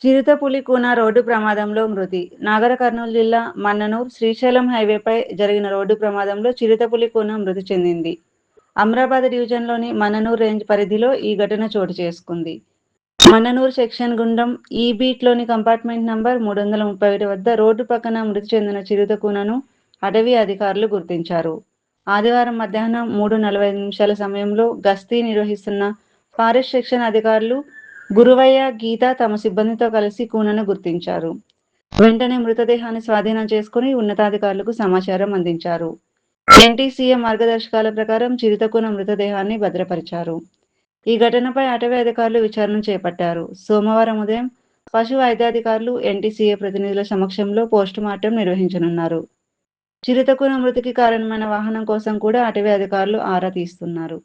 చిరుతపులి కూన రోడ్డు ప్రమాదంలో మృతి. నాగర్ కర్నూలు జిల్లా మన్ననూర్, శ్రీశైలం హైవేపై జరిగిన రోడ్డు ప్రమాదంలో చిరుతపులి కూన మృతి చెందింది. అమ్రాబాద్ డివిజన్లోని మన్ననూర్ రేంజ్ పరిధిలో ఈ ఘటన చోటు చేసుకుంది. మన్ననూర్ సెక్షన్ గుండం ఈ బీట్లోని కంపార్ట్మెంట్ నంబర్ 331 వద్ద రోడ్డు పక్కన మృతి చెందిన చిరుత కూనను అటవీ అధికారులు గుర్తించారు. ఆదివారం మధ్యాహ్నం 3:45 సమయంలో గస్తీ నిర్వహిస్తున్న ఫారెస్ట్ సెక్షన్ అధికారులు గురువయ్య, గీత తమ సిబ్బందితో కలిసి కూనను గుర్తించారు. వెంటనే మృతదేహాన్ని స్వాధీనం చేసుకుని ఉన్నతాధికారులకు సమాచారం అందించారు. ఎన్టీసీఏ మార్గదర్శకాల ప్రకారం చిరుతకూన మృతదేహాన్ని భద్రపరిచారు. ఈ ఘటనపై అటవీ అధికారులు విచారణ చేపట్టారు. సోమవారం ఉదయం పశు వైద్యాధికారులు, ఎన్టీసీఏ ప్రతినిధుల సమక్షంలో పోస్టుమార్టం నిర్వహించనున్నారు. చిరుతకూన మృతికి కారణమైన వాహనం కోసం కూడా అటవీ అధికారులు ఆరా తీస్తున్నారు.